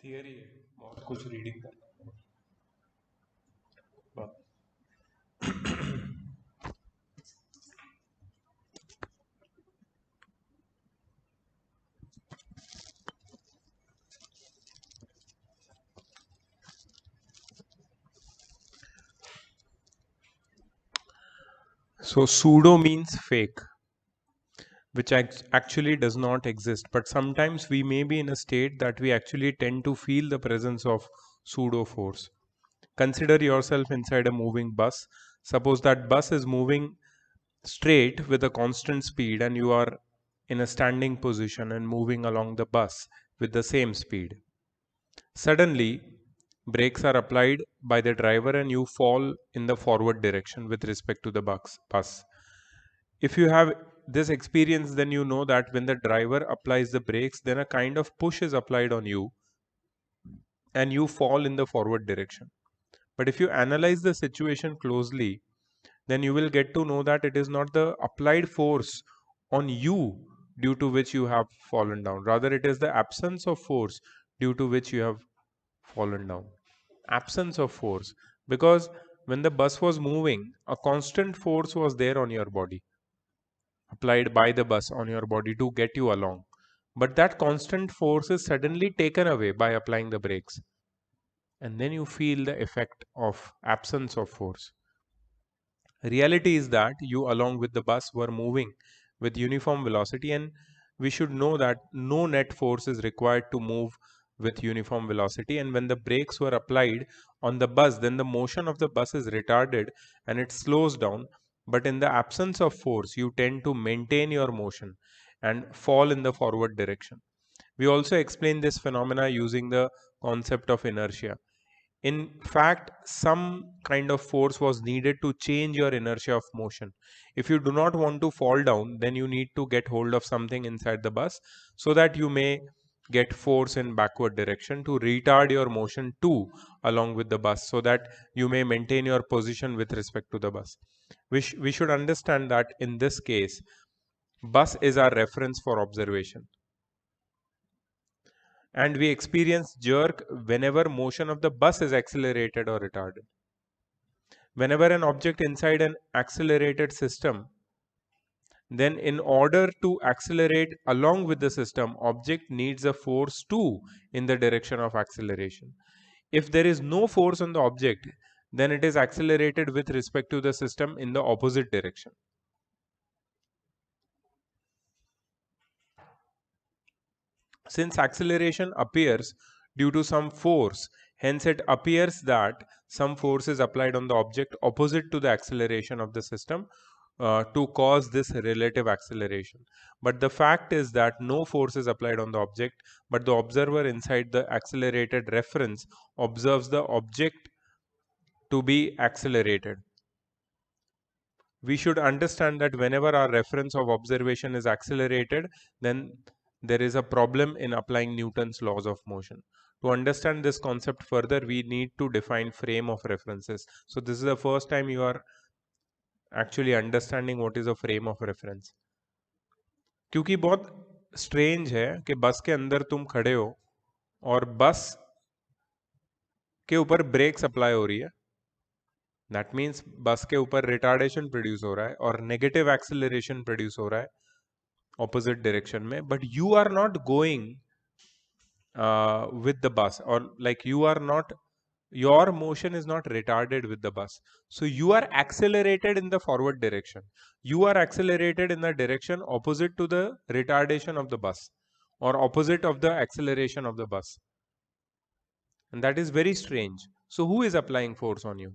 Theory है, बहुत कुछ रीडिंग करना है। So pseudo means fake, which actually does not exist. But sometimes we may be in a state that we actually tend to feel the presence of pseudo force. Consider yourself inside a moving bus. Suppose that bus is moving straight with a constant speed and you are in a standing position and moving along the bus with the same speed. Suddenly, brakes are applied by the driver and you fall in the forward direction with respect to the bus. If you have this experience, then you know that when the driver applies the brakes, then a kind of push is applied on you and you fall in the forward direction. But if you analyze the situation closely, then you will get to know that it is not the applied force on you due to which you have fallen down. Rather, it is the absence of force due to which you have fallen down. Absence of force. Because when the bus was moving, a constant force was there on your body, applied by the bus on your body to get you along. But that constant force is suddenly taken away by applying the brakes. And then you feel the effect of absence of force. Reality is that you, along with the bus, were moving with uniform velocity, and we should know that no net force is required to move with uniform velocity. And when the brakes were applied on the bus, then the motion of the bus is retarded and it slows down. But in the absence of force, you tend to maintain your motion and fall in the forward direction. We also explain this phenomena using the concept of inertia. In fact, some kind of force was needed to change your inertia of motion. If you do not want to fall down, then you need to get hold of something inside the bus so that you may get force in backward direction to retard your motion too along with the bus, so that you may maintain your position with respect to the bus. We should understand that in this case, bus is our reference for observation, and we experience jerk whenever motion of the bus is accelerated or retarded. Whenever an object inside an accelerated system, then in order to accelerate along with the system, object needs a force too in the direction of acceleration. If there is no force on the object, then it is accelerated with respect to the system in the opposite direction. Since acceleration appears due to some force, hence it appears that some force is applied on the object opposite to the acceleration of the system to cause this relative acceleration. But the fact is that no force is applied on the object, but the observer inside the accelerated reference observes the object to be accelerated. We should understand that whenever our reference of observation is accelerated, then there is a problem in applying Newton's laws of motion. To understand this concept further, we need to define frame of references. So this is the first time you are actually understanding what is a frame of reference. क्योंकि बहुत strange है कि बस के अंदर तुम खड़े हो और बस के ऊपर ब्रेक्स अप्लाई हो रही है. दैट मीन्स बस के ऊपर रिटार्डेशन प्रोड्यूस हो रहा है और नेगेटिव एक्सेलरेशन प्रोड्यूस हो रहा है opposite direction में, but you are not going with the bus, or like you are not, your motion is not retarded with the bus, so you are accelerated in the forward direction. You are accelerated in the direction opposite to the retardation of the bus or opposite of the acceleration of the bus, and that is very strange. So who is applying force on you?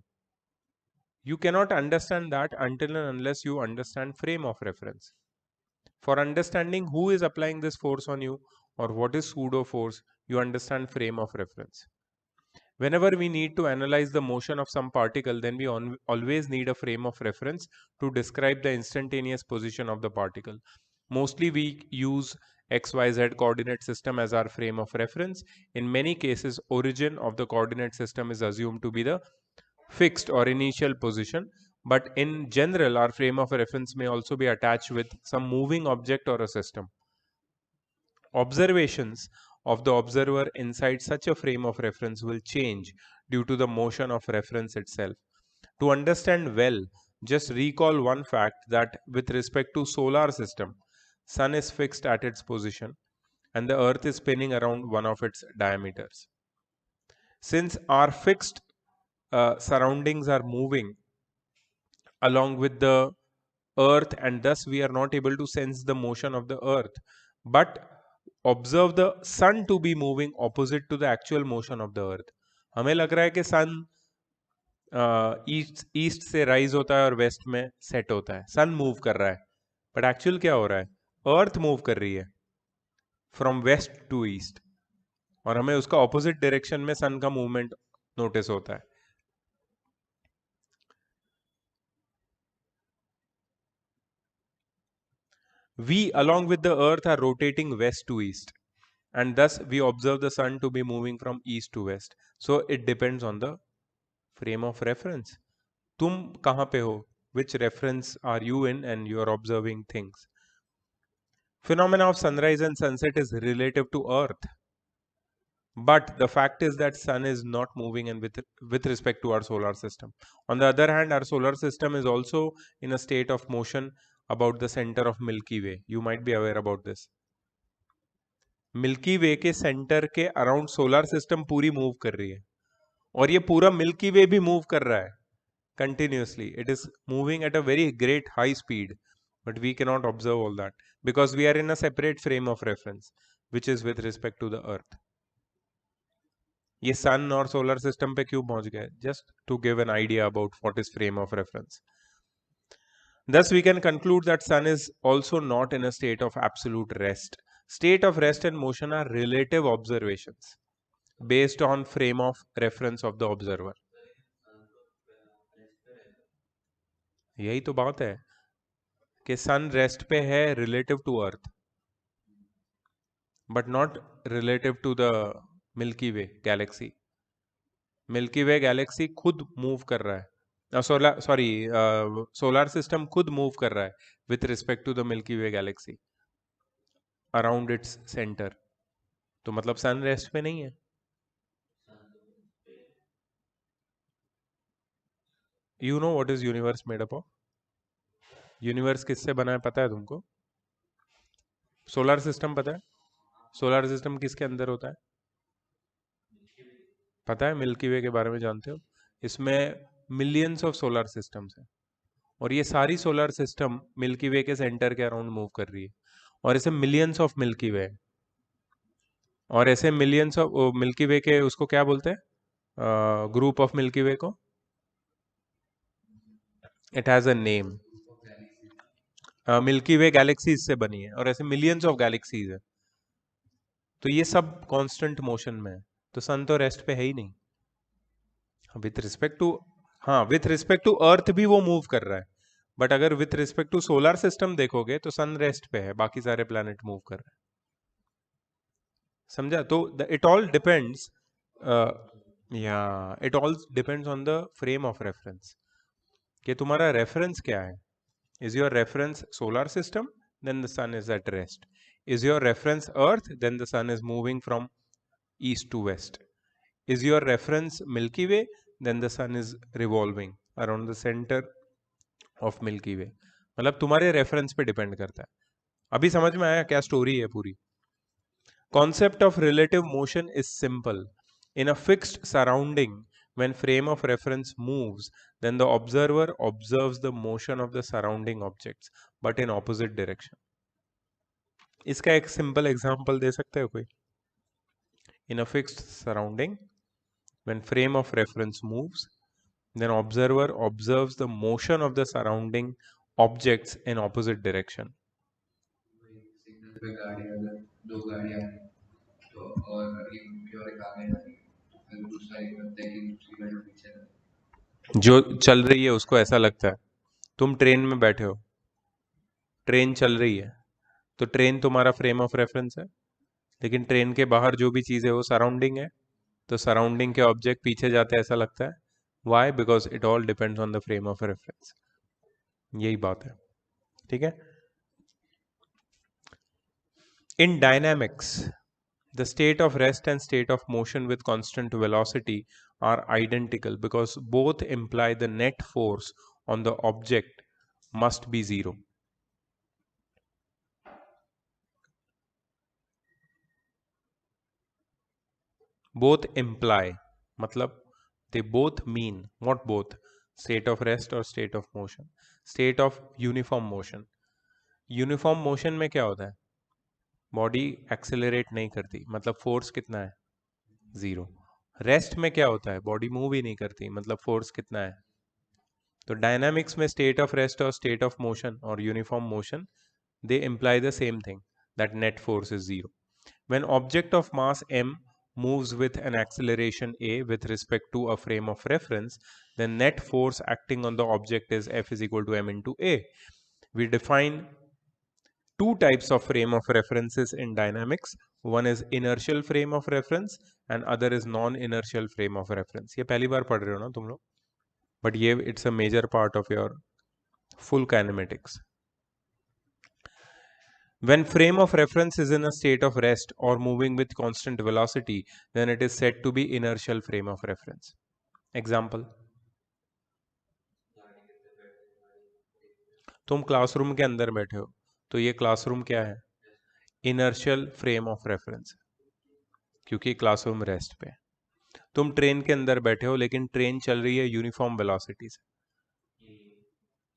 You cannot understand that until and unless you understand frame of reference. For understanding who is applying this force on you or what is pseudo force, you understand frame of reference. Whenever we need to analyze the motion of some particle, then we always need a frame of reference to describe the instantaneous position of the particle. Mostly we use XYZ coordinate system as our frame of reference. In many cases, origin of the coordinate system is assumed to be the fixed or initial position, but in general our frame of reference may also be attached with some moving object or a system. Observations of the observer inside such a frame of reference will change due to the motion of reference itself. To understand well, just recall one fact that with respect to solar system, sun is fixed at its position and the earth is spinning around one of its diameters. Since our fixed surroundings are moving along with the earth and thus we are not able to sense the motion of the earth, but observe the sun to be moving opposite to the actual motion of the earth. हमें लग रहा है कि सन east से rise होता है और waste में सेट होता है, सन मूव कर रहा है, बट एक्चुअल क्या हो रहा है, अर्थ मूव कर रही है फ्रॉम वेस्ट टू ईस्ट और हमें उसका ऑपोजिट डायरेक्शन में सन का मूवमेंट नोटिस होता है. We along with the earth are rotating west to east and thus we observe the sun to be moving from east to west. So it depends on the frame of reference. तुम कहाँ पे हो, which reference are you in and you are observing things. Phenomena of sunrise and sunset is relative to earth, but the fact is that sun is not moving and with respect to our solar system. On the other hand, our solar system is also in a state of motion about the center of Milky Way. You might be aware about this. Milky Way के centre के around solar system पूरी move कर रही है और ये पूरा milky वे भी मूव कर रहा है continuously. It is moving at a very great high speed, but we cannot observe all that because we are in a separate frame of reference, which is with respect to the earth. ये सन और solar system पे क्यों पहुंच गए? Just to give an idea about what is frame of reference. Thus, we can conclude that sun is also not in a state of absolute rest. State of rest and motion are relative observations based on frame of reference of the observer. यही तो बात है कि सन rest पे है relative to earth but not relative to the Milky Way galaxy. Milky Way galaxy खुद move कर रहा है, सोलर सिस्टम खुद मूव कर रहा है with respect to the Milky Way galaxy around its centre. तो मतलब सन रेस्ट पे नहीं है. You know what is universe made up of? Universe किससे बना है पता है तुमको? सोलर सिस्टम पता है? सोलर सिस्टम किसके अंदर होता है पता है? मिल्की वे के बारे में जानते हो? इसमें मिलियंस ऑफ सोलर सिस्टम्स हैं और ये सारी सोलर सिस्टम मिल्की वे के सेंटर के अराउंड मूव कर रही है और ऐसे मिलियंस ऑफ मिल्की वे और ऐसे मिलियंस ऑफ मिल्की वे के उसको क्या बोलते हैं? ग्रुप ऑफ मिल्की वे को it has a name. Milky way galaxies से बनी है और ऐसे मिलियंस ऑफ गैलेक्सीज है. तो ये सब कांस्टेंट मोशन में है. तो सन तो रेस्ट पे है ही नहीं विथ रिस्पेक्ट टू. हाँ, विथ रिस्पेक्ट टू अर्थ भी वो मूव कर रहा है, बट अगर with respect to solar system देखोगे तो सन रेस्ट पे है, बाकी सारे प्लैनेट मूव कर रहे हैं. समझा? तो इट ऑल डिपेंड्स, या it all depends on the frame of reference कि तुम्हारा रेफरेंस क्या है. Is your reference solar system, then the sun is at rest. Is your reference earth, then the sun is moving from east to west. Is your reference Milky Way? Then the sun is revolving around the center of Milky Way. मतलब तुम्हारे reference पे depend करता है. अभी समझ में आया क्या स्टोरी है पूरी? Concept of relative motion is simple. In a fixed surrounding, when frame of reference moves, then the observer observes the motion of the surrounding objects, but in opposite direction. इसका एक सिंपल एग्जांपल दे सकते हो कोई? In a fixed surrounding, when frame of reference moves, then observer observes the motion of the surrounding objects in opposite direction. Signal पे गाड़ी अगर दो गाड़ियां हैं तो और एक उनकी और एक आगे जा रही है तो फिर दूसरा एक लगता है कि दूसरी गाड़ी पीछे है. जो चल रही है उसको ऐसा लगता है. तुम ट्रेन में बैठे हो, ट्रेन चल रही है, तो ट्रेन तुम्हारा फ्रेम ऑफ रेफरेंस है, लेकिन ट्रेन के बाहर जो भी चीज़ है वो सराउंडिंग है. तो सराउंडिंग के ऑब्जेक्ट पीछे जाते ऐसा लगता है. Why? Because it all depends on the frame of reference. यही बात है. ठीक है. In dynamics The state of rest and state of motion with constant velocity are identical because both imply the net force on the object must be zero. Both imply, matlab they both mean, what both? State of rest or state of motion? State of uniform motion. Uniform motion में क्या होता है? Body accelerate नहीं करती, मतलब force कितना है? Zero. Rest में क्या होता है? बॉडी मूव ही नहीं करती, मतलब फोर्स कितना है? तो डायनामिक्स में स्टेट ऑफ रेस्ट और स्टेट ऑफ मोशन और uniform motion, they imply the same thing, that net force is zero. When object of mass m moves with an acceleration a with respect to a frame of reference, the net force acting on the object is F is equal to m into a. We define two types of frame of references in dynamics. One is inertial frame of reference and other is non-inertial frame of reference. ये पहली बार पढ़ रहे हो ना तुम लोग, but ये it's a major part of your full kinematics. When frame of reference is in a state of rest or moving with constant velocity, then it is said to be inertial frame of reference. Example. तुम classroom के अंदर बैठे हो, तो ये classroom क्या है? Inertial frame of reference, क्योंकि क्लासरूम रेस्ट पे है. तुम ट्रेन के अंदर बैठे हो लेकिन ट्रेन चल रही है यूनिफॉर्म वेलोसिटी से,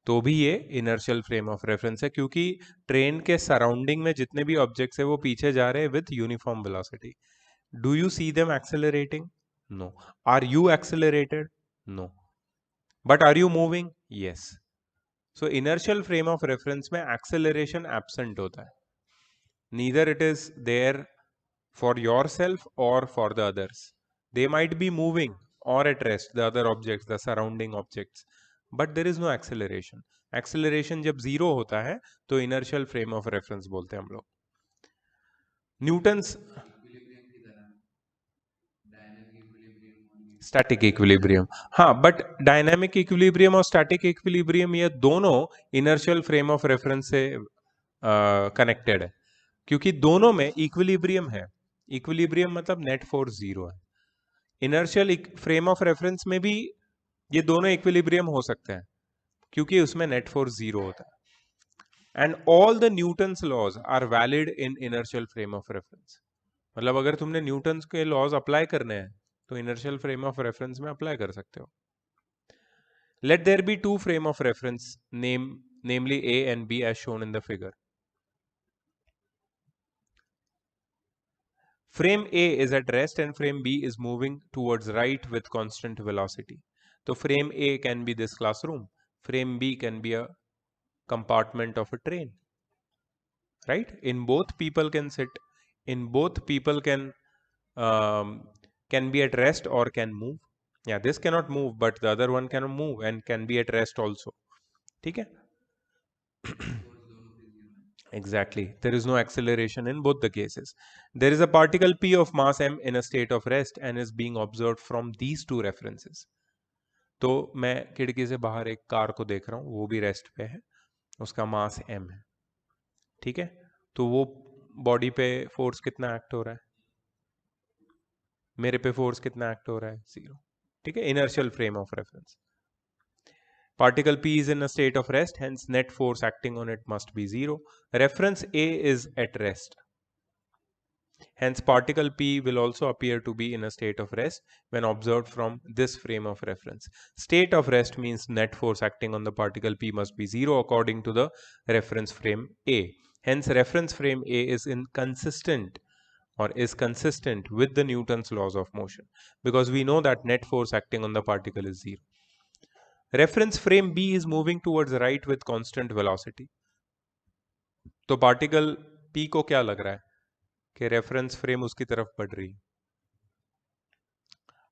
तो भी ये इनर्शियल फ्रेम ऑफ रेफरेंस है, क्योंकि ट्रेन के सराउंडिंग में जितने भी ऑब्जेक्ट्स है वो पीछे जा रहे हैं with uniform velocity. Do you see them accelerating? No. Are you accelerated? No. But are you moving? Yes. So inertial frame of reference में एक्सेलरेशन एब्सेंट होता है. Neither it is there for yourself और for the others. They might be moving or at rest, the other objects, the surrounding objects, but there is no acceleration. Acceleration जब zero होता है तो inertial frame of reference बोलते हैं हम लोग. Newton's static equilibrium, हाँ, बट डायनामिक इक्विलिब्रियम और स्टैटिक इक्विलिब्रियम ये दोनों इनर्शियल फ्रेम ऑफ रेफरेंस से कनेक्टेड है, क्योंकि दोनों में इक्विलिब्रियम है. इक्विलिब्रियम मतलब नेट फोर्स जीरो है. इनर्शियल फ्रेम ऑफ रेफरेंस में भी ये दोनों इक्विलिब्रियम हो सकते हैं, क्योंकि उसमें नेट फोर्स जीरो होता है. And all the Newton's laws are valid in inertial frame of reference. मतलब अगर तुमने न्यूटन्स के लॉज अप्लाई करने हैं तो इनर्शियल फ्रेम ऑफ रेफरेंस में अप्लाई कर सकते हो. Let there be two frame of reference namely A and B as shown in the figure. Frame A is at rest and frame B is moving towards right with constant velocity. So frame A can be this classroom, frame B can be a compartment of a train, right? In both people can sit, in both people can be at rest or can move. Yeah, this cannot move, but the other one can move and can be at rest also. ठीक है? Exactly. There is no acceleration in both the cases. There is a particle p of mass m in a state of rest and is being observed from these two references. तो मैं खिड़की से बाहर एक car को देख रहा हूँ, वो भी रेस्ट पे है, उसका मास m है. ठीक है, तो वो बॉडी पे फोर्स कितना एक्ट हो रहा है? मेरे पे फोर्स कितना एक्ट हो रहा है? जीरो. ठीक है, inertial frame of reference. Particle P is in a state of rest, hence net force acting on it must be zero. Reference A is at rest. Hence particle P will also appear to be in a state of rest when observed from this frame of reference. State of rest means net force acting on the particle P must be zero according to the reference frame A. Hence reference frame A is inconsistent or is consistent with the Newton's laws of motion, because we know that net force acting on the particle is zero. Reference frame B is moving towards right with constant velocity. तो particle P को क्या लग रहा है कि reference frame उसकी तरफ बढ़ रही है?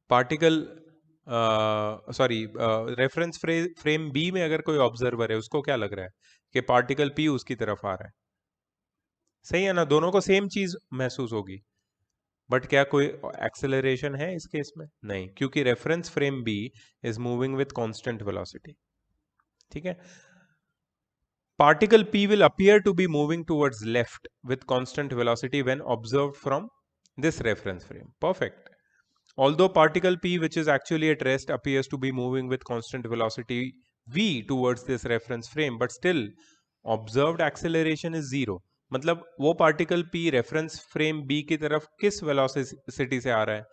पार्टिकल रेफरेंस फ्रेम B में अगर कोई ऑब्जर्वर है उसको क्या लग रहा है कि पार्टिकल P उसकी तरफ आ रहा है. सही है ना? दोनों को सेम चीज महसूस होगी, बट क्या कोई एक्सेलरेशन है इस केस में? नहीं, क्योंकि reference frame B is moving with constant velocity. ठीक है, particle P will appear to be moving towards left with constant velocity when observed from This reference frame. Perfect. Although particle p, which is actually at rest, appears to be moving with constant velocity v towards this reference frame, but still observed acceleration is zero. मतलब वो particle p reference frame b की तरफ किस velocity से आ रहा है?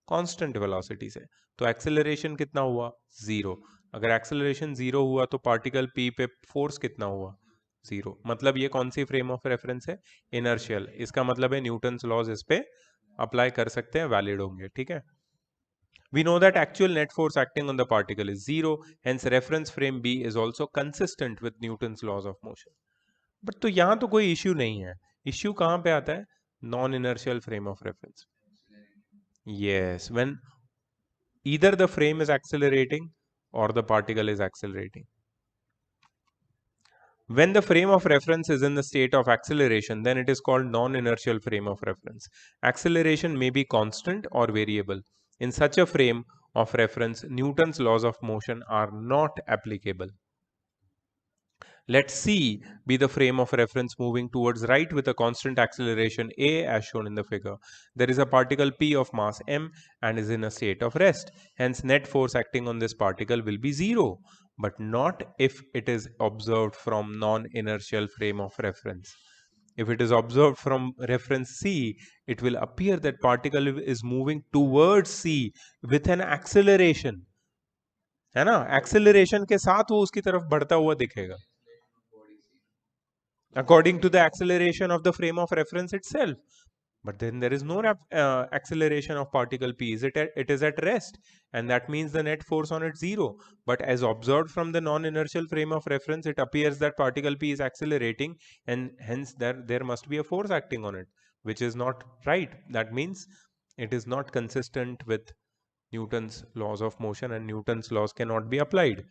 Constant velocity से. तो एक्सेलरेशन कितना हुआ? जीरो. अगर एक्सेलरेशन जीरो हुआ तो पार्टिकल p पे फोर्स कितना हुआ? जीरो. मतलब ये कौन सी फ्रेम ऑफ रेफरेंस है? इनर्शियल. इसका मतलब है न्यूटन्स लॉज इस पे अप्लाई कर सकते हैं, वैलिड होंगे. ठीक है. We know that actual net force acting on the particle is zero, hence reference frame B is also consistent with Newton's laws of motion. But तो यहाँ तो कोई issue नहीं है. Issue कहाँ पे आता है? Non-inertial frame of reference. Yes, when either the frame is accelerating or the particle is accelerating. When the frame of reference is in the state of acceleration, then it is called non-inertial frame of reference. Acceleration may be constant or variable. In such a frame of reference, Newton's laws of motion are not applicable. Let C be the frame of reference moving towards right with a constant acceleration a as shown in the figure. There is a particle p of mass m and is in a state of rest. Hence net force acting on this particle will be zero, but not if it is observed from non-inertial frame of reference. If it is observed from reference C, it will appear that particle is moving towards C with an acceleration. है ना? Acceleration के साथ वो उसकी तरफ बढ़ता हुआ दिखेगा. According to the acceleration of the frame of reference itself. But then there is no acceleration of particle p. It is at rest, and that means the net force on it zero. But as observed from the non-inertial frame of reference, it appears that particle p is accelerating, and hence there must be a force acting on it, which is not right. That means it is not consistent with Newton's laws of motion, and Newton's laws cannot be applied.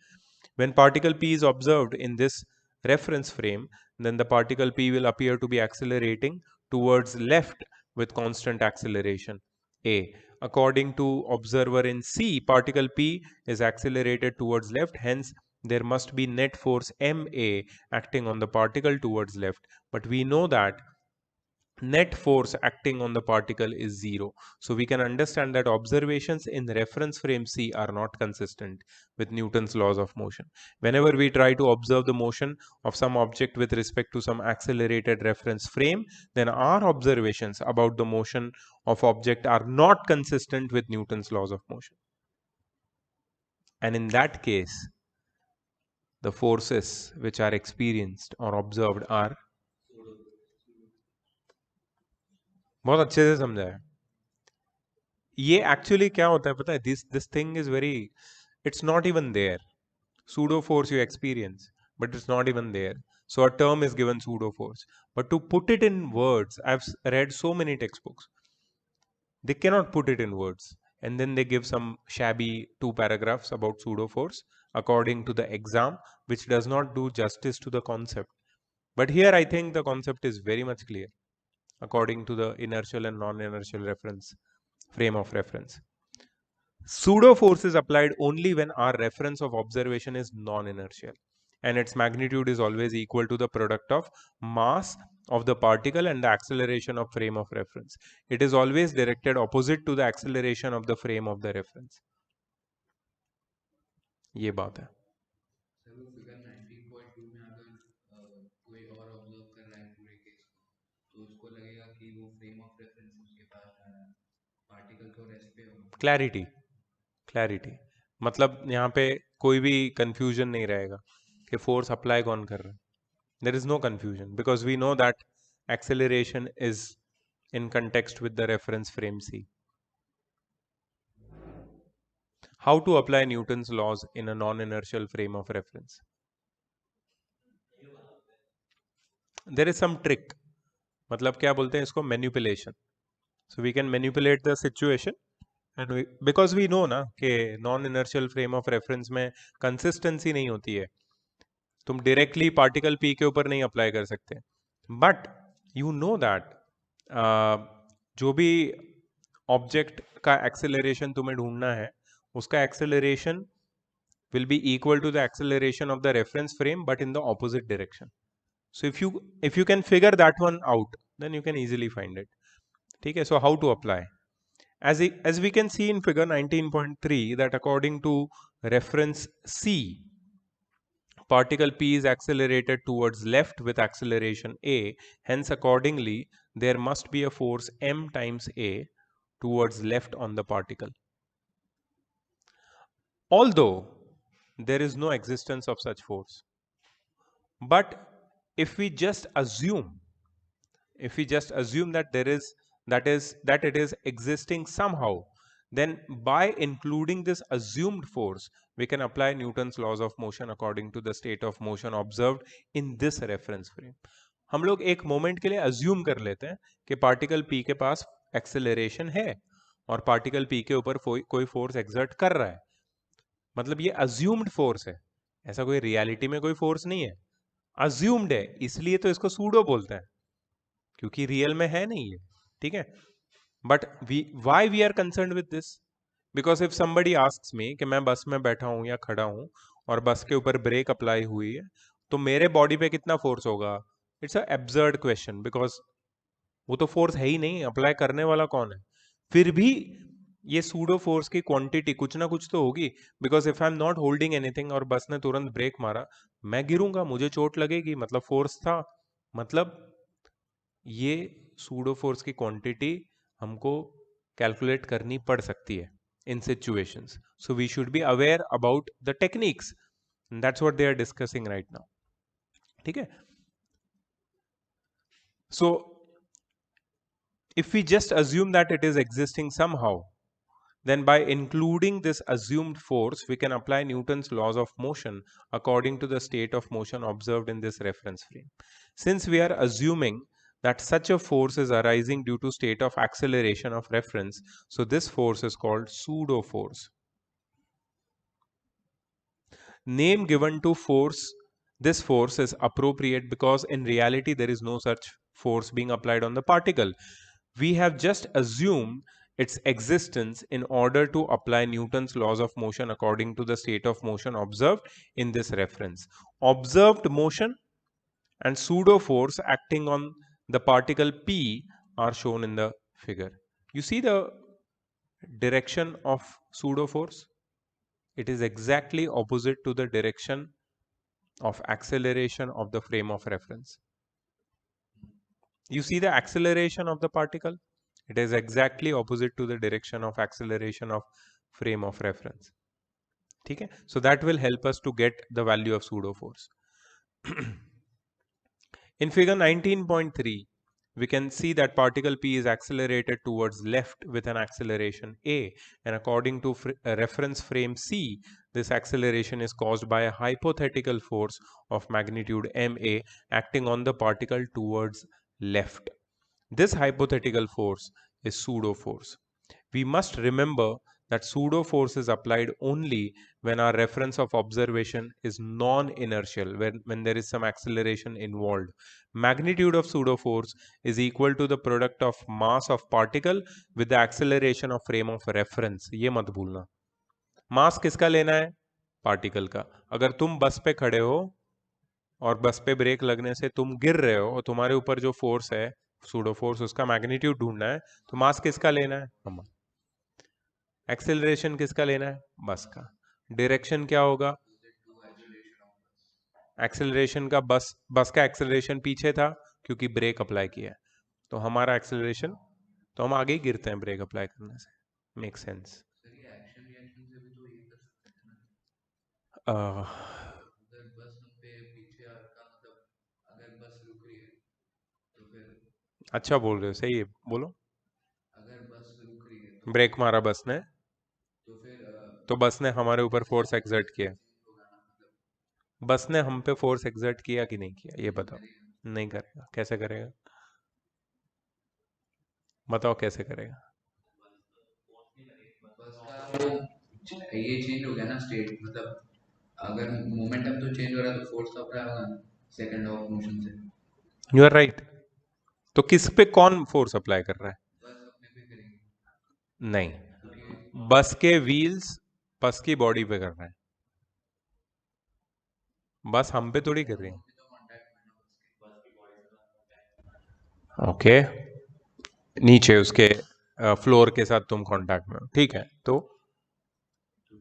When particle p is observed in this reference frame, then the particle p will appear to be accelerating towards left with constant acceleration a. According to observer in C, particle p is accelerated towards left, hence there must be net force ma acting on the particle towards left. But we know that net force acting on the particle is zero. So we can understand that observations in reference frame C are not consistent with Newton's laws of motion. Whenever we try to observe the motion of some object with respect to some accelerated reference frame, then our observations about the motion of object are not consistent with Newton's laws of motion. And in that case, the forces which are experienced or observed are बहुत अच्छे से समझा है. ये actually क्या होता है पता है? This thing is very, it's not even there. Pseudo force you experience, but it's not even there. So a term is given pseudo force, but to put it in words, I've read so many textbooks, they cannot put it in words, and then they give some shabby 2 paragraphs about pseudo force according to the exam, which does not do justice to the concept. But here I think the concept is very much clear according to the inertial and non-inertial reference frame of reference. Pseudo force is applied only when our reference of observation is non-inertial and its magnitude is always equal to the product of mass of the particle and the acceleration of frame of reference. It is always directed opposite to the acceleration of the frame of the reference. ये बात है. Sir वो figure 19.2 में अगर कोई और observe कर रहा है पूरे केस को, तो उसको लगेगा कि वो फ्रेम ऑफ रेफरेंस उसके पास जा रहा है, पार्टिकल तो रेस्ट पे होगा. क्लैरिटी मतलब यहाँ पे कोई भी कंफ्यूजन नहीं रहेगा कि फोर्स अप्लाई कौन कर रहा है. There is no confusion because we know that acceleration is in context with the reference frame C. How to apply Newton's laws in a non-inertial frame of reference? There is some trick. मतलब क्या बोलते हैं इसको? Manipulation. So we can manipulate the situation and because we know ना कि non-inertial frame of reference में consistency नहीं होती है, तुम डायरेक्टली पार्टिकल पी के ऊपर नहीं अप्लाई कर सकते. बट यू नो दैट जो भी ऑब्जेक्ट का एक्सेलरेशन तुम्हें ढूंढना है, उसका acceleration will be equal to the acceleration of the reference frame but in the opposite direction. So if you can figure that one out, then you can easily find it. ठीक है. So how to apply? As we can see in figure 19.3 that according to reference C, particle P is accelerated towards left with acceleration A. Hence, accordingly, there must be a force m times A towards left on the particle. Although there is no existence of such force. But if we just assume that there is that it is existing somehow, then by including this assumed force we can apply Newton's laws of motion according to the state of motion observed in this reference frame. हम लोग एक moment के लिए assume कर लेते हैं कि particle P के पास एक्सेलरेशन है और पार्टिकल पी के ऊपर कोई फोर्स एक्सर्ट कर रहा है. मतलब ये अज्यूम्ड फोर्स है, ऐसा कोई रियलिटी में कोई फोर्स नहीं है, अज्यूम्ड है, इसलिए तो इसको सूडो बोलते हैं, क्योंकि रियल में है नहीं है. ठीक है. But why we are concern with this? Because if somebody asks me कि मैं बस में बैठा हूं या खड़ा हूं और बस के ऊपर ब्रेक अप्लाई हुई है तो मेरे बॉडी पे कितना फोर्स होगा? It's a absurd question, because वो तो फोर्स है ही नहीं, अप्लाई करने वाला कौन है? फिर भी ये सूडो फोर्स की क्वांटिटी कुछ ना कुछ तो होगी, because if I am not holding anything और बस ने तुरंत ब्रेक मारा, मैं गिरूंगा, मुझे चोट लगेगी, मतलब फोर्स था. मतलब ये सूडो फोर्स की क्वांटिटी हमको कैलकुलेट करनी पड़ सकती है in situations. So we should be aware about the techniques. That's what they are discussing right now. ठीक है. सो if we just assume that it is existing somehow, then by including this assumed force, we can apply Newton's laws of motion according to the state of motion observed in this reference frame. Since we are assuming that such a force is arising due to state of acceleration of reference, so this force is called pseudo force. Name given to this force is appropriate because in reality there is no such force being applied on the particle. We have just assumed its existence in order to apply Newton's laws of motion according to the state of motion observed in this reference. Observed motion and pseudo force acting on the particle P are shown in the figure. You see the direction of pseudo force? It is exactly opposite to the direction of acceleration of the frame of reference. You see the acceleration of the particle? It is exactly opposite to the direction of acceleration of frame of reference. Okay? So that will help us to get the value of pseudo force. In figure 19.3, we can see that particle P is accelerated towards left with an acceleration A, and according to reference frame C, this acceleration is caused by a hypothetical force of magnitude ma acting on the particle towards left. This hypothetical force is pseudo force. We must remember that pseudo force is applied only when our reference of observation is non-inertial, when there is some acceleration involved. Magnitude of pseudo force is equal to the product of mass of particle with the acceleration of frame of reference. ये मत भूलना. मास किसका लेना है? Particle का. अगर तुम बस पे खड़े हो और बस पे ब्रेक लगने से तुम गिर रहे हो और तुम्हारे ऊपर जो फोर्स है सूडो फोर्स, उसका मैग्नीट्यूड ढूंढना है, तो मास किसका लेना है? हम. एक्सेलरेशन किसका लेना है? बस का. डायरेक्शन क्या होगा? एक्सेलरेशन का बस का एक्सेलरेशन पीछे था क्योंकि ब्रेक अप्लाई किया है, तो हमारा एक्सेलरेशन, तो हम आगे ही गिरते हैं ब्रेक अप्लाई करने से. Make sense? अच्छा बोल रहे हो, सही है, बोलो. अगर बस रुक रही है ब्रेक मारा बस ने, तो फिर तो बस ने हमारे ऊपर फोर्स एक्सर्ट किया. होगा ना, मतलब बस ने हम पे फोर्स एक्सर्ट किया कि नहीं किया, ये बताओ. करेगा। नहीं करेगा. कैसे करेगा? बताओ कैसे करेगा? बस का वो ये चेंज हो गया ना स्टेट, मतलब अगर मोमेंटम तो चेंज हो रहा है तो फोर्स तो अप्लाई होगा सेकंड ऑफ मोशन से. You are right. तो किस पे कौन फोर्स अप्लाई कर रहा है? बस अपने पे करेंगे नहीं, क्योंकि बस के व्हील्स बस की बॉडी पे कर रहे हैं, बस हम पे थोड़ी कर रही है. तो कांटेक्ट में ना बस के ओके. नीचे उसके फ्लोर के साथ तुम कांटेक्ट में हो, ठीक है। तो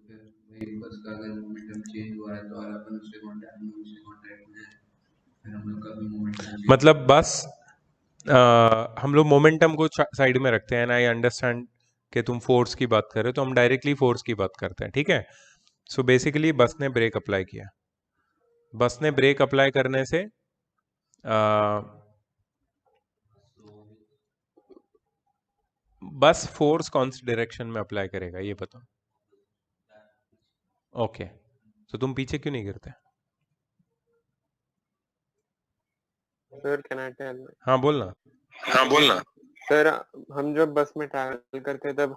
फिर वही बस का अगर मोमेंटम चेंज हुआ है तो और अपन उससे कांटेक्ट में हैं, फिर हम लोग का भी मोमेंटम चेंज मतलब बस हम लोग मोमेंटम को साइड में रखते हैं, आई अंडरस्टैंड कि तुम फोर्स की बात कर रहे हो, तो हम डायरेक्टली फोर्स की बात करते हैं, ठीक है। सो बेसिकली बस ने ब्रेक अप्लाई किया, बस ने ब्रेक अप्लाई करने से बस फोर्स कौन सी डायरेक्शन में अप्लाई करेगा ये बताओ। ओके, तो तुम पीछे क्यों नहीं गिरते? Sir can I tell? हाँ बोलना। हाँ बोलना। सर हम जब बस में ट्रैवल करते हैं तब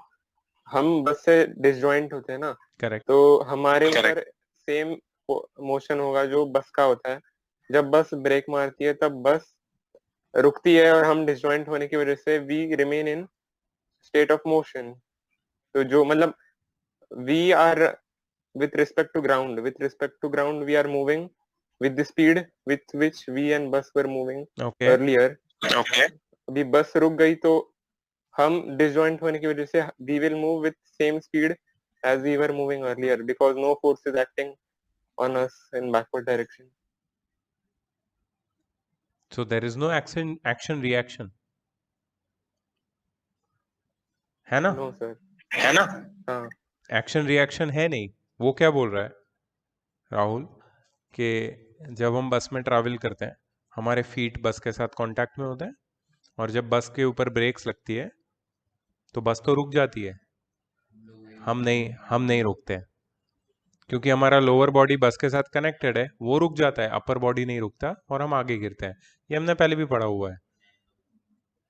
हम बस से डिसजॉइंट होते हैं ना, करेक्ट। तो हमारे ऊपर सेम मोशन होगा जो बस का होता है। जब बस ब्रेक मारती है तब बस रुकती है और हम डिसजॉइंट होने की वजह से we remain in state of motion. तो जो मतलब we are with respect to ground we are moving with the speed with which we and bus were moving okay earlier. Okay. अभी बस रुक गई तो हम डिसजॉइंट होने की वजह से we will move with same speed as we were moving earlier because no force is acting on us in backward direction. So there is no action reaction, है ना? No sir. है ना? हाँ एक्शन रिएक्शन है नहीं। वो क्या बोल रहा है राहुल कि जब हम बस में ट्रैवल करते हैं हमारे फीट बस के साथ कांटेक्ट में होते हैं, और जब बस के ऊपर ब्रेक्स लगती है तो बस तो रुक जाती है, हम नहीं रुकते हैं, क्योंकि हमारा लोअर बॉडी बस के साथ कनेक्टेड है, वो रुक जाता है, अपर बॉडी नहीं रुकता और हम आगे गिरते हैं। ये हमने पहले भी पढ़ा हुआ है,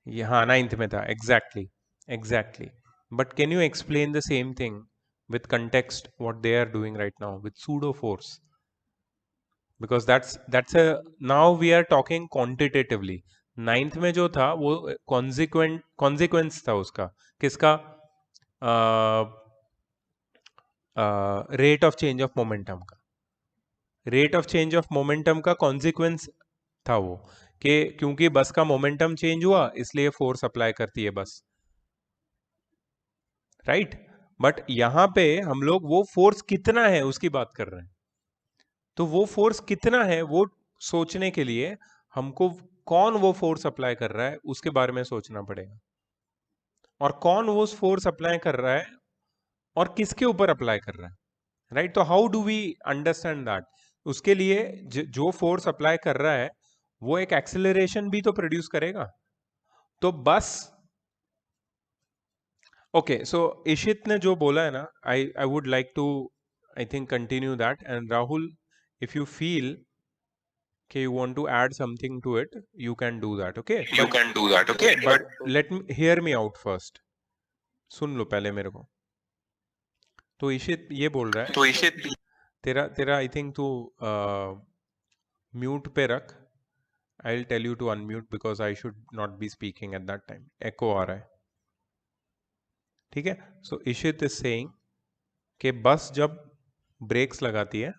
ये हाँ 9th में था, exactly. But can you explain the same thing with context what they are doing right now with pseudo force, because that's a now we are talking quantitatively। 9th में जो था वो कॉन्सिक्वेंस था उसका, किसका? Rate of change of momentum का, rate of change of momentum का consequence था वो, कि क्योंकि बस का मोमेंटम चेंज हुआ इसलिए फोर्स अप्लाई करती है बस, राइट। बट यहां पे हम लोग वो फोर्स कितना है उसकी बात कर रहे हैं, तो वो फोर्स कितना है वो सोचने के लिए हमको कौन वो फोर्स अप्लाई कर रहा है उसके बारे में सोचना पड़ेगा, और कौन वो फोर्स अप्लाई कर रहा है और किसके ऊपर अप्लाई कर रहा है, राइट। तो how do we understand that? उसके लिए जो फोर्स अप्लाई कर रहा है वो एक एक्सेलरेशन भी तो प्रोड्यूस करेगा, तो बस ओके। सो इशित ने जो बोला है ना, I would like to I think continue that, and Rahul if you feel कि you want to add something to it you can do that, okay? You can do that. Okay. but let me hear me out first, सुन लो पहले मेरे को। तो इशित ये बोल रहा है, तो इसे तेरा तेरा आई थिंक तू म्यूट पे रख, I will tell you to unmute because I should not be speaking at that time, echo आ रहा है, ठीक है। सो इशित इज सेइंग कि बस जब ब्रेक्स लगाती है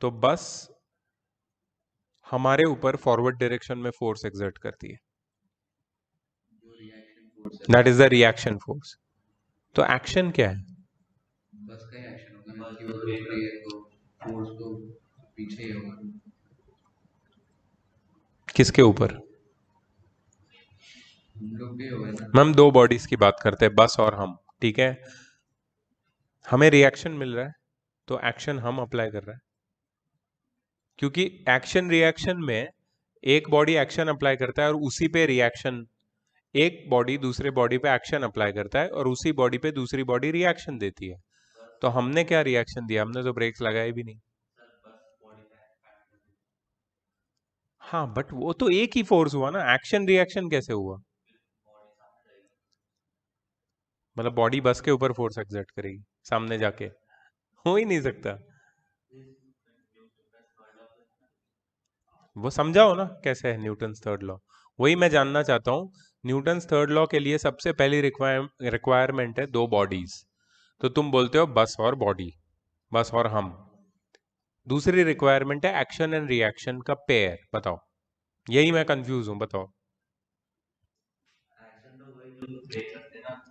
तो बस हमारे ऊपर फॉरवर्ड डायरेक्शन में फोर्स एक्सर्ट करती है, जो रिएक्शन फोर्स है that is the reaction force. तो एक्शन क्या है? बस का ही एक्शन होगा ना, कि वो रुक रही है तो फोर्स तो पीछे ही होगा, किसके ऊपर? हम लोग भी होगा ना। हम दो बॉडीज की बात करते हैं, बस और हम, ठीक है। हमें रिएक्शन मिल रहा है तो एक्शन हम अप्लाई कर रहे हैं, क्योंकि एक्शन रिएक्शन में एक बॉडी एक्शन अप्लाई करता है और उसी पे रिएक्शन, एक बॉडी दूसरे बॉडी पे एक्शन अप्लाई करता है और उसी बॉडी पे दूसरी बॉडी रिएक्शन देती है। तो हमने क्या रिएक्शन दिया? हमने तो ब्रेक्स लगाए भी नहीं। हाँ बट वो तो एक ही फोर्स हुआ ना, एक्शन रिएक्शन कैसे हुआ? मतलब बॉडी बस के ऊपर फोर्स एक्सर्ट करेगी सामने जाके? हो ही नहीं सकता। वो समझाओ ना कैसे है न्यूटन्स थर्ड लॉ, वही मैं जानना चाहता हूँ। न्यूटन्स थर्ड लॉ के लिए सबसे पहली रिक्वायरमेंट है दो बॉडीज, तो तुम बोलते हो बस और बॉडी, बस और हम। दूसरी रिक्वायरमेंट है एक्शन एंड रिएक्शन का पेयर, बताओ। यही मैं कंफ्यूज हूं, बताओ।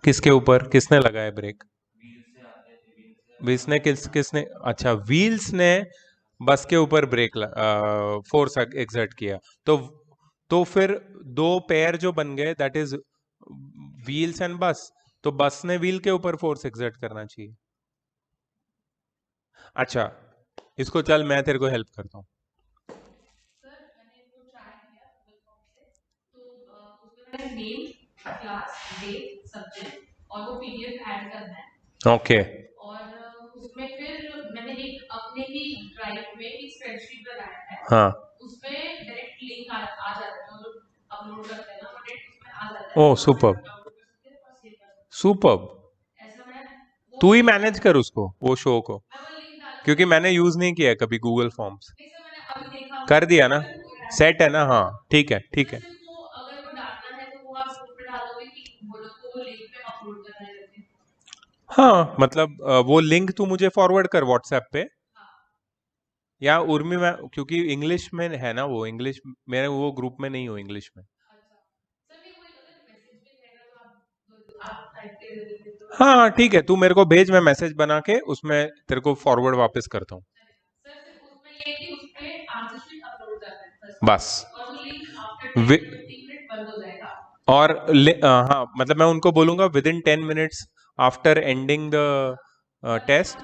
किसके ऊपर? किसने लगाया ब्रेक? व्हील्स ने किसने? अच्छा, व्हील्स ने बस के ऊपर ब्रेक फोर्स एक्सर्ट किया, तो फिर दो पेयर जो बन गए, दैट इज व्हील्स एंड बस, तो बस ने व्हील के ऊपर फोर्स एक्सर्ट करना चाहिए। अच्छा, इसको चल मैं तेरे को हेल्प करता हूँ। ओके, उसमें फिर मैंने एक अपने ही ड्राइव में एक स्प्रेडशीट बनाया है। हाँ, उसमें डायरेक्ट लिंक आ जाता है, मतलब अपलोड करते हैं ना, वो डायरेक्ट उसमें आ जाता है। ओह सुपर्ब, सुपर्ब। तू ही मैनेज कर उसको, वो शो को, क्योंकि मैंने यूज नहीं किया है कभी गूगल फॉर्म्स। कर दिया ना, सेट है ना? हाँ ठीक है, ठीक है। हाँ मतलब वो लिंक तू मुझे फॉरवर्ड कर व्हाट्सएप पे, या उर्मी में, क्योंकि इंग्लिश में है ना वो, इंग्लिश मेरे वो ग्रुप में नहीं हो इंग्लिश में। हाँ ठीक है, तू मेरे को भेज, मैं मैसेज बना के उसमें तेरे को फॉरवर्ड वापस करता हूँ। बस और हाँ मतलब मैं उनको बोलूंगा within 10 minutes after ending the test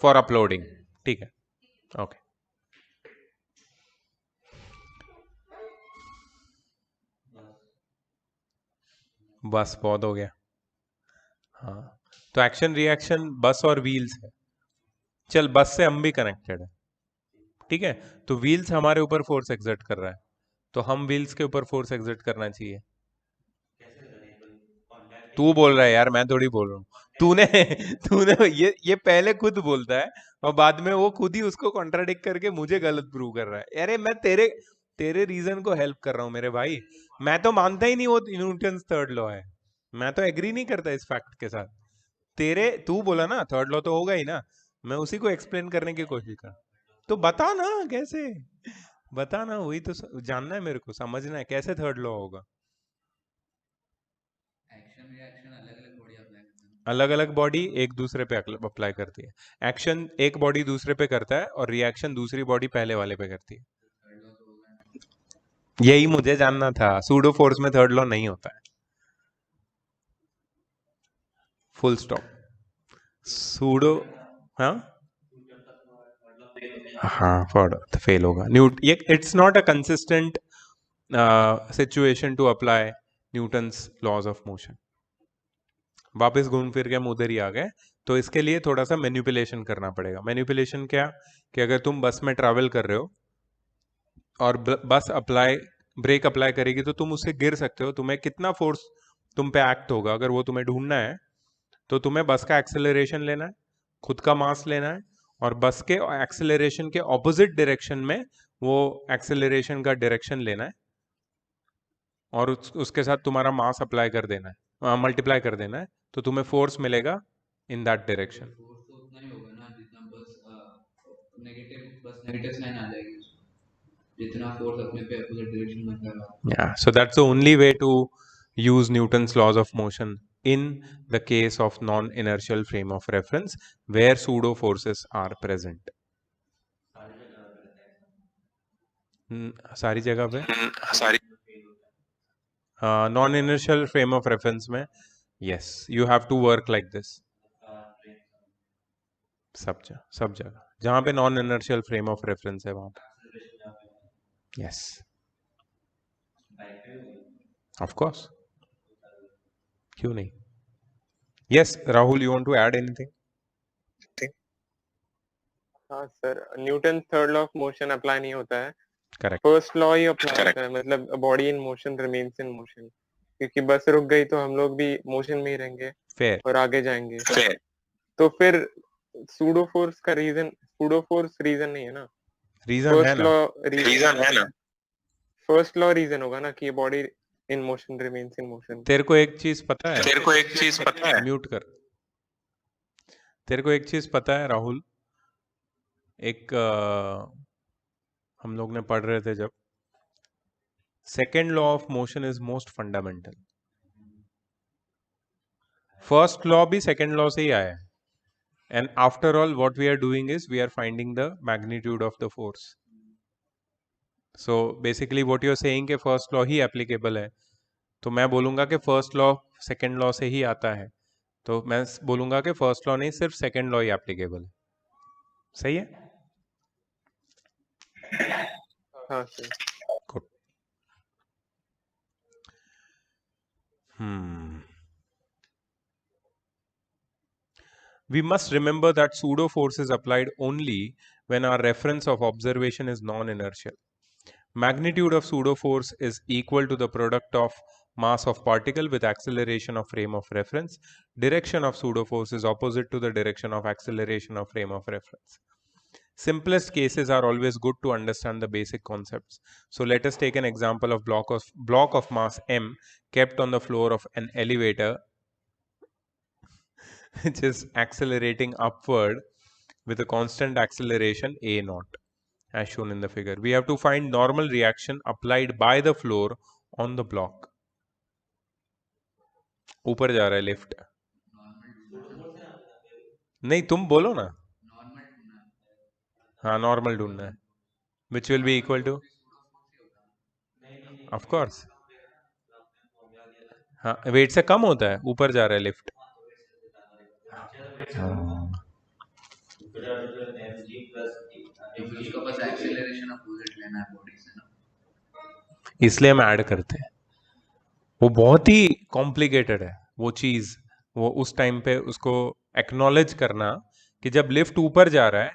for uploading. ठीक है, ओके। बस बहुत हो गया। हाँ, तो एक्शन रिएक्शन बस और व्हील्स है। चल, बस से हम भी कनेक्टेड है, ठीक है, तो व्हील्स हमारे ऊपर फोर्स एक्सर्ट कर रहा है, तो हम व्हील्स के ऊपर फोर्स एक्सर्ट करना चाहिए। तू बोल रहा है यार, मैं थोड़ी बोल रहा हूँ। तूने तूने ये पहले खुद बोलता है, और बाद में वो खुद ही उसको कॉन्ट्राडिक्ट करके मुझे गलत प्रूव कर रहा है। अरे मैं तेरे तेरे रीजन को हेल्प कर रहा हूँ मेरे भाई। मैं तो मानता ही नहीं वो न्यूटन्स थर्ड लॉ है, मैं तो एग्री नहीं करता इस फैक्ट के साथ। तेरे तू बोला ना थर्ड लॉ तो होगा ही ना, मैं उसी को एक्सप्लेन करने की कोशिश कर। तो बता ना कैसे, बता ना, वही तो जानना है मेरे को, समझना है कैसे थर्ड लॉ होगा। एक्शन रिएक्शन अलग अलग बॉडी अप्लाई करते हैं। अलग अलग बॉडी एक दूसरे पे अप्लाई करती है। एक्शन एक बॉडी दूसरे पे करता है और रिएक्शन दूसरी बॉडी पहले वाले पे करती है। थर्ड लॉ तो होगा ना। यही मुझे जानना था, सूडो फोर्स में थर्ड लॉ नहीं होता है, फुल स्टॉप। सूडो, हाँ हाँ, फॉर फेल होगा न्यूट, ये it's not a consistent situation to apply Newton's laws of motion. वापस घूम फिर के हम उधर ही आ गए, तो इसके लिए थोड़ा सा मैनिपुलेशन करना पड़ेगा। मैनिपुलेशन क्या? कि अगर तुम बस में ट्रैवल कर रहे हो और बस ब्रेक अप्लाई करेगी, तो तुम उससे गिर सकते हो। तुम्हें कितना फोर्स तुम पे एक्ट होगा, अगर वो तुम्हें ढूंढना है, तो तुम्हें बस का एक्सेलरेशन लेना है, खुद का मास लेना है, और बस के एक्सेलरेशन के ऑपोजिट डायरेक्शन में वो एक्सेलरेशन का डायरेक्शन लेना है, और उसके साथ तुम्हारा मास अप्लाई कर देना है, मल्टीप्लाई कर देना है, तो तुम्हें फोर्स मिलेगा इन दैट डायरेक्शन। फोर्स तो उतना ही होगा ना जितना बस नेगेटिव साइन आ जाएगी उसमें, जितना फोर्स अपने पे अपोजिट डायरेक्शन में कर रहा है। Yeah, so that's the only way to use Newton's laws of motion in the case of non-inertial frame of reference where pseudo forces are present. सारी जगह पे सारी non-inertial frame of reference में, yes, you have to work like this. सब जगह जहाँ पे non-inertial frame of reference है वहाँ पे, yes, of course, क्यों नहीं? Yes, Rahul, you want to add anything? हाँ sir, Newton third law of motion apply नहीं होता है, Correct. फर्स्ट लॉ ही अप्लाई होता है, मतलब body in motion remains in motion, क्योंकि बस रुक गई तो हम लोग भी मोशन में ही रहेंगे Fair. और आगे जाएंगे। तो फिर सूडो फोर्स रीजन नहीं है ना, रीजन है ना, रीजन है ना, फर्स्ट लॉ रीजन होगा ना कि body in motion remains in motion. तेरे को एक चीज पता है, तेरे को एक चीज पता है, म्यूट कर, तेरे को एक चीज पता है राहुल, एक हम लोग ने पढ़ रहे थे जब Second law of motion is most fundamental. First law भी second law से ही आया है. And after all, what we are doing is we are finding the magnitude of the force. So basically what you are saying कि first law ही applicable है, तो मैं बोलूँगा कि first law second law से ही आता है, तो मैं बोलूँगा कि first law नहीं, सिर्फ second law ही applicable है. सही है? हाँ sir. Good. We must remember that pseudo force is applied only when our reference of observation is non-inertial. Magnitude of pseudo force is equal to the product of mass of particle with acceleration of frame of reference. Direction of pseudo force is opposite to the direction of acceleration of frame of reference. Simplest cases are always good to understand the basic concepts. So let us take an example of block of mass m kept on the floor of an elevator which is accelerating upward with a constant acceleration a naught as shown in the figure. We have to find normal reaction applied by the floor on the block. ऊपर जा रहा है lift. नहीं तुम बोलो ना. हाँ normal ढूंढना है. Which will be equal to? Of course. हाँ वेट से कम होता है. ऊपर जा रहा है लिफ्ट. उसका बस एक्सेलरेशन अपोजिट लेना है बॉडी से ना, इसलिए हम ऐड करते हैं. वो बहुत ही कॉम्प्लिकेटेड है वो चीज़. वो उस टाइम पे उसको एक्नॉलेज करना कि जब लिफ्ट ऊपर जा रहा है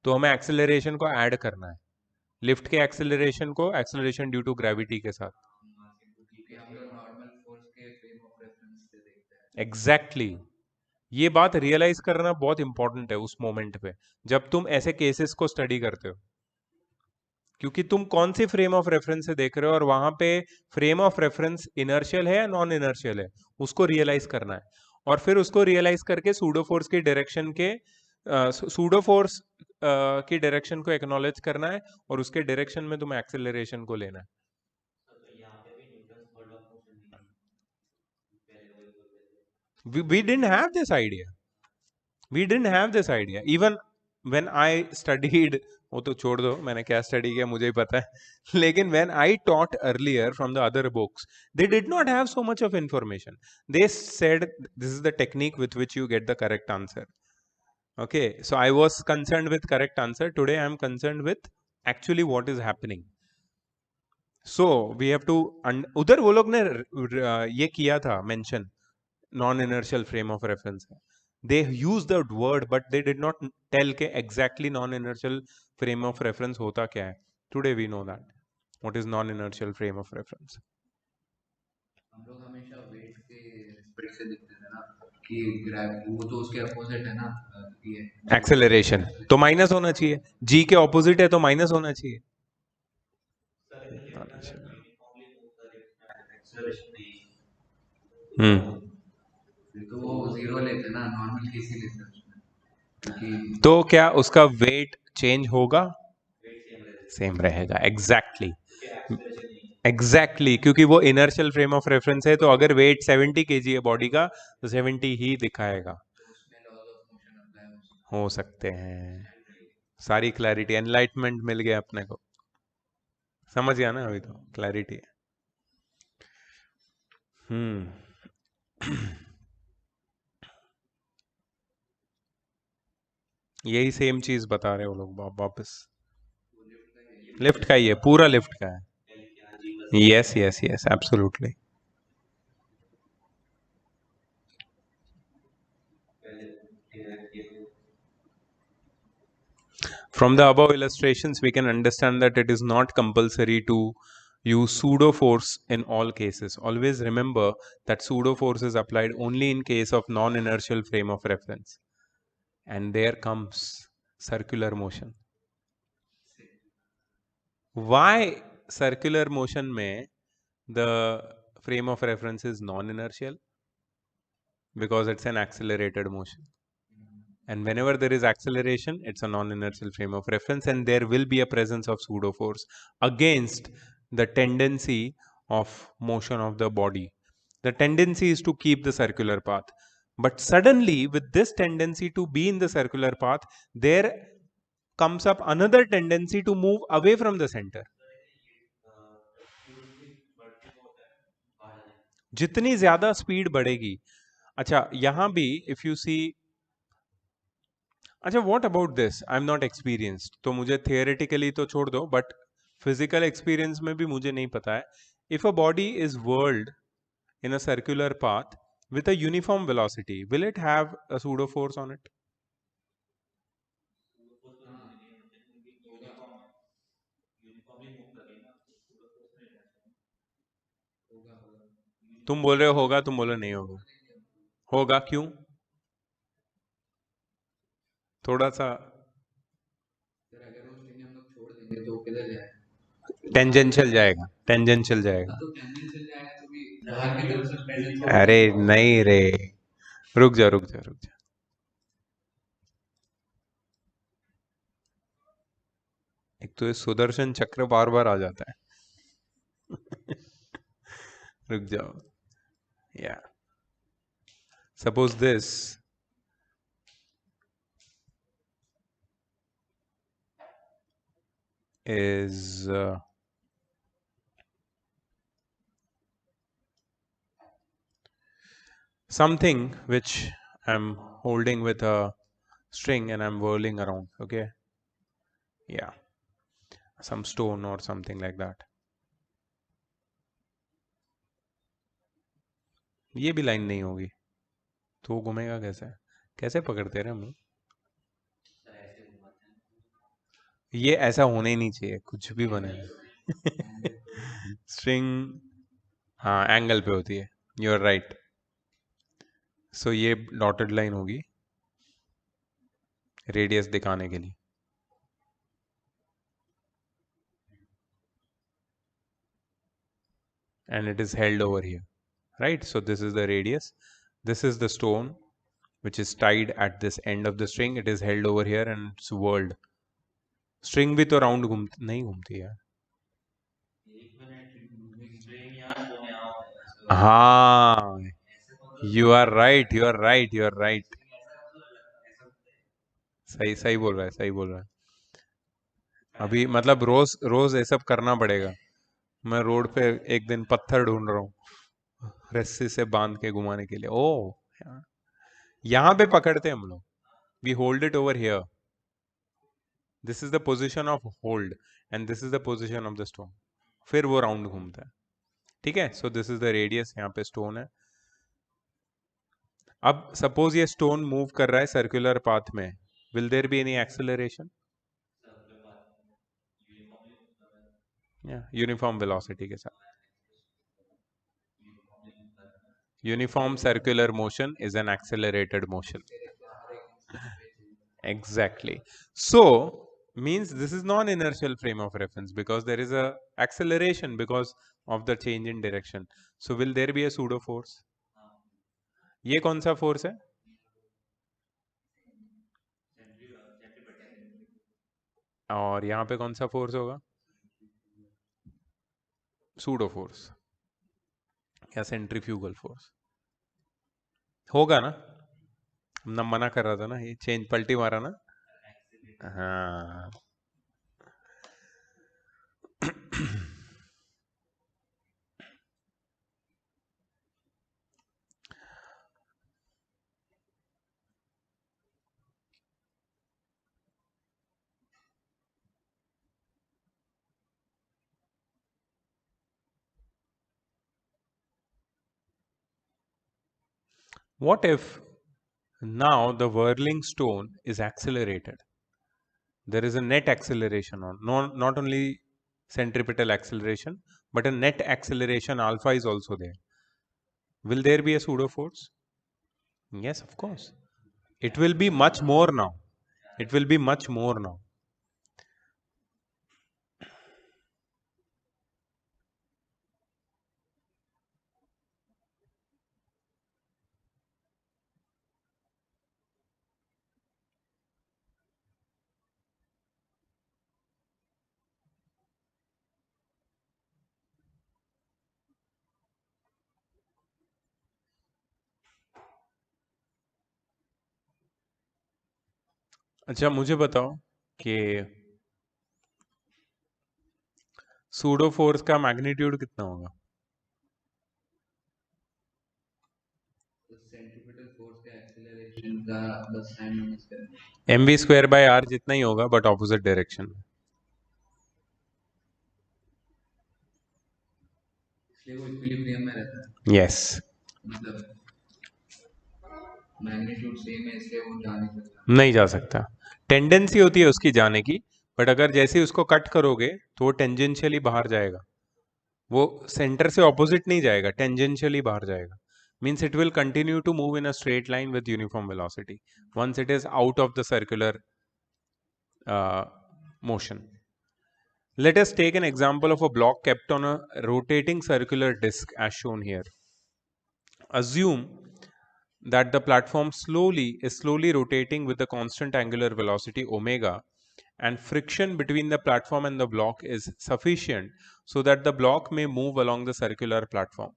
तो हमें एक्सेलरेशन को ऐड करना है. लिफ्ट के एक्सेलरेशन को एक्सेलरेशन ड्यू टू ग्रेविटी के साथ. क्योंकि हम लोग नॉर्मल फोर्स के फ्रेम ऑफ रेफरेंस से देखते हैं. एग्जैक्टली ये बात रियलाइज करना बहुत इंपॉर्टेंट है उस मोमेंट पे जब तुम ऐसे केसेस को स्टडी करते हो, क्योंकि तुम कौन सी फ्रेम ऑफ रेफरेंस से देख रहे हो और वहां पे फ्रेम ऑफ रेफरेंस इनर्शियल है या नॉन इनर्शियल है, उसको रियलाइज करना है. और फिर उसको रियलाइज करके सूडो फोर्स की डायरेक्शन के सूडो फोर्स की डायरेक्शन को एक्नॉलेज करना है और उसके डायरेक्शन में तुम्हें एक्सेलरेशन को लेना है. We didn't have this idea. We didn't have this idea. Even when I studied, वो तो छोड़ दो मैंने क्या स्टडी किया मुझे ही पता है. लेकिन when I taught earlier from the other books, they did not have so much of information. They said this is the technique with which you get the correct answer. Okay, so I was concerned with correct answer. Today I am concerned with actually what is happening. So we have to उधर वो लोग ने ये किया था mention non-inertial frame of reference है. They used the word but they did not tell के exactly non-inertial frame of reference होता क्या है. Today we know that what is non-inertial frame of reference. हम लोग हमेशा वेट के रिस्पेक्ट से देखते थे ना कि वो तो उसके अपोजिट है ना, ये एक्सेलरेशन तो माइनस होना चाहिए. g के ऑपोजिट है तो माइनस होना चाहिए. तो वो जीरो लेते ना, नॉर्मल केसी लेते उसमें. तो क्या उसका वेट चेंज होगा? सेम रहेगा. एग्जैक्टली क्योंकि वो इनर्शियल फ्रेम ऑफ रेफरेंस है, तो अगर वेट 70 kg है बॉडी का तो 70 ही दिखाएगा. हो सकते हैं. सारी क्लैरिटी एनलाइटमेंट मिल गया अपने को. समझ गया ना अभी तो क्लैरिटी है. यही सेम चीज बता रहे हो लोग वापस. लिफ्ट का ही है, पूरा लिफ्ट का है. Yes yes yes absolutely. From the above illustrations, we can understand that it is not compulsory to use pseudo force in all cases. Always remember that pseudo force is applied only in case of non-inertial frame of reference. And there comes circular motion. Why circular motion में the frame of reference is non-inertial? Because it's an accelerated motion. And whenever there is acceleration, it's a non-inertial frame of reference and there will be a presence of pseudo force against the tendency of motion of the body. The tendency is to keep the circular path. But suddenly, with this tendency to be in the circular path, there comes up another tendency to move away from the center. जितनी ज्यादा speed बढ़ेगी, अच्छा यहां भी if you see, अच्छा what about this, I am not experienced, तो मुझे theoretically तो छोड़ दो, बट फिजिकल एक्सपीरियंस में भी मुझे नहीं पता है. If a body is whirled in a circular path with a uniform velocity, will it have a pseudo force on it? तुम बोल रहे हो होगा, तुम बोल रहे नहीं होगा. होगा क्यों? थोड़ा सा सर अगर वो स्ट्रिंग हम लोग छोड़ देंगे तो वो किधर जाएगा? टेंजेंशियल जाएगा, टेंजेंशियल जाएगा. तो टेंजेंशियल जाएगा तो भी बाहर की तरफ से पेंडेंट अरे नहीं रे, रुक जा रुक जा रुक जा. एक तो ये सुदर्शन चक्र बार बार आ जाता है. रुक जाओ. या suppose this is something which I'm holding with a string and I'm whirling around. Okay, yeah, some stone or something like that. ये भी लाइन नहीं होगी तो वो घूमेगा कैसे? कैसे पकड़ते रहे हम लोग? ये ऐसा होना ही नहीं चाहिए, कुछ भी बने. स्ट्रिंग हाँ एंगल पे होती है, यू आर राइट. सो ये डॉटेड लाइन होगी रेडियस दिखाने के लिए. And it is held over here, right? So this is the radius, this is the stone which is tied at this end of the string. It is held over here and it's whirled. String भी तो round नहीं घूमती यार. हाँ, you are right, you are right, you are right. सही सही बोल रहा है, सही बोल रहा है. अभी मतलब रोज रोज ये सब करना पड़ेगा. मैं रोड पे एक दिन पत्थर ढूंढ रहा हूँ रस्सी से बांध के घुमाने के लिए. ओ यहाँ पे पकड़ते हैं हम लोग. We hold it over here. This is the position of hold and this is the position of the stone. फिर वो राउंड घूमता है. ठीक है. So this is the radius, यहाँ पे स्टोन है. अब सपोज ये स्टोन मूव कर रहा है सर्कुलर पाथ में, will there be any acceleration? Uniform velocity के साथ. Uniform circular motion is an accelerated motion. Exactly. So means this is non-inertial frame of reference because there is a acceleration because of the change in direction. So will there be a pseudo force? ये कौन सा force है? और यहाँ पे कौन सा force होगा? सूडो फोर्स या सेंट्रीफ्यूगल फोर्स होगा ना? ना मना कर रहा था ना, ये चेंज पलटी मारा ना. हाँ. What if now the whirling stone is accelerated? There is a net acceleration on, not only centripetal acceleration, but a net acceleration alpha is also there. Will there be a pseudo force? Yes, of course. It will be much more now. It will be much more now. अच्छा मुझे बताओ कि pseudo force का magnitude कितना होगा? Centripetal force का acceleration का बस साइन यूज करना, mv² जितना ही होगा बट ऑपोजिट डायरेक्शन में। इसलिए वो इक्विलिब्रियम में रहता है। यस, मतलब मैग्नीट्यूड सेम है इसलिए वो जा नहीं सकता। नहीं जा सकता। टेंडेंसी होती है उसकी जाने की, बट अगर जैसे ही उसको कट करोगे तो वो टेंजेंशियली बाहर जाएगा। वो सेंटर से ऑपोजिट नहीं जाएगा, टेंजेंशियली बाहर जाएगा। Means it will continue to move in a straight line with uniform velocity once it is out of the circular motion. Let us take an example of a block kept on a rotating circular disc as shown here. Assume that the platform is slowly rotating with a constant angular velocity omega, and friction between the platform and the block is sufficient so that the block may move along the circular platform.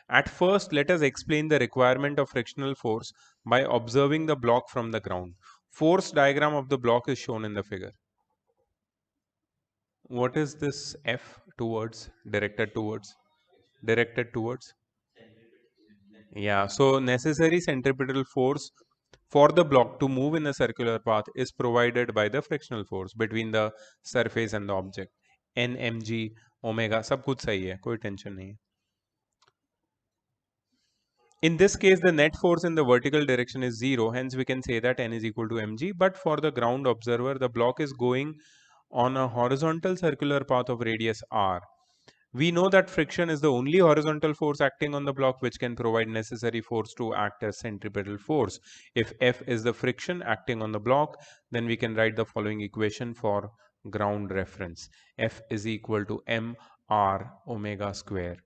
At first, let us explain the requirement of frictional force by observing the block from the ground. Force diagram of the block is shown in the figure. What is this F towards, directed towards? Directed towards? Yeah, so necessary centripetal force for the block to move in a circular path is provided by the frictional force between the surface and the object. N mg omega सब कुछ सही है, कोई tension नहीं है. In this case, the net force in the vertical direction is 0, hence we can say that N is equal to mg. But for the ground observer, the block is going on a horizontal circular path of radius r. We know that friction is the only horizontal force acting on the block which can provide necessary force to act as centripetal force. If F is the friction acting on the block, then we can write the following equation for ground reference. F is equal to mr omega square.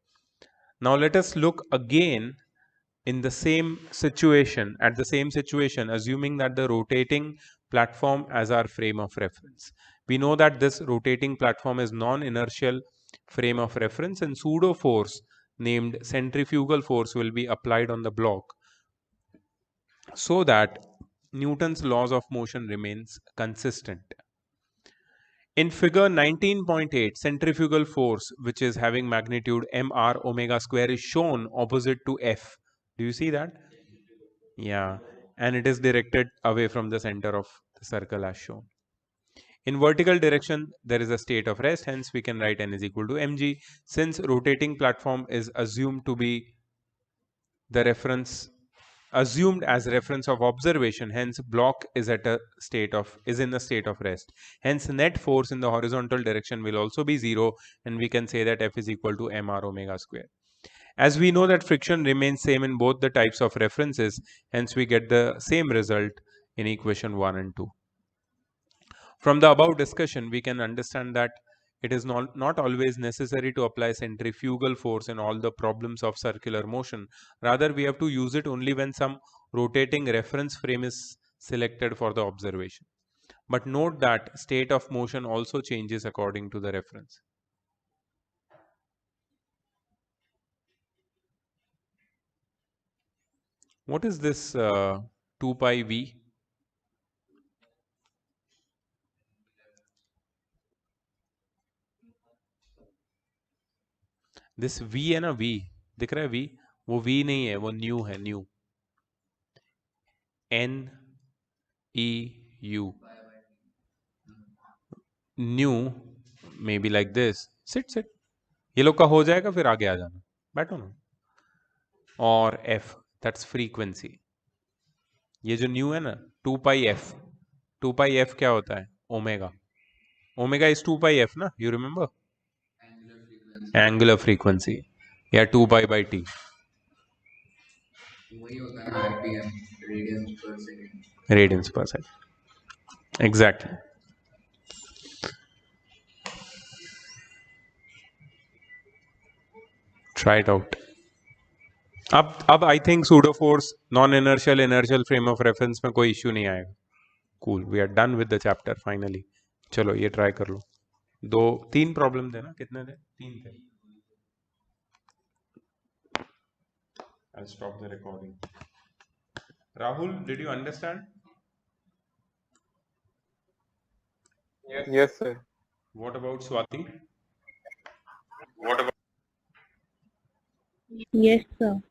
Now let us look again in the same situation, assuming that the rotating platform as our frame of reference. We know that this rotating platform is non-inertial frame of reference, and pseudo force named centrifugal force will be applied on the block so that Newton's laws of motion remains consistent. In figure 19.8, centrifugal force, which is having magnitude mr omega square, is shown opposite to F. Do you see that? Yeah, and it is directed away from the center of the circle as shown. In vertical direction, there is a state of rest, hence we can write N is equal to mg. Since rotating platform is assumed to be the reference, assumed as reference of observation, hence block is in a state of rest. Hence net force in the horizontal direction will also be 0, and we can say that F is equal to mr omega square. As we know that friction remains same in both the types of references, hence we get the same result in equation 1 and 2. From the above discussion, we can understand that it is not always necessary to apply centrifugal force in all the problems of circular motion. Rather, we have to use it only when some rotating reference frame is selected for the observation. But note that state of motion also changes according to the reference. What is this 2 pi v? This v है ना, v दिख रहा है v, वो v नहीं है, वो new है, new, n e u, new may be like this. Sit sit, ये लोग का हो जाएगा, फिर आगे आ जाना, बैठो ना. और f, दैट्स फ्रीक्वेंसी. ये जो न्यू है ना, 2 पाई f, 2 पाई f क्या होता है? Omega. Omega is 2 pi f ना, यू रिमेंबर? एंगुलर फ्रीक्वेंसी, या 2 पाई बाई टी. वही होता है RPM, radians per second. Radians per second, exactly. Try it out. अब I think pseudo force non inertial frame of reference में कोई issue नहीं आएगा. Cool, we are done with the chapter finally. चलो ये ट्राई कर लो. 3 प्रॉब्लम थे ना, कितने थे? 3 थे. I'll stop the recording. Rahul, did you understand? Yes, sir. What about Swati? What about Yes, sir.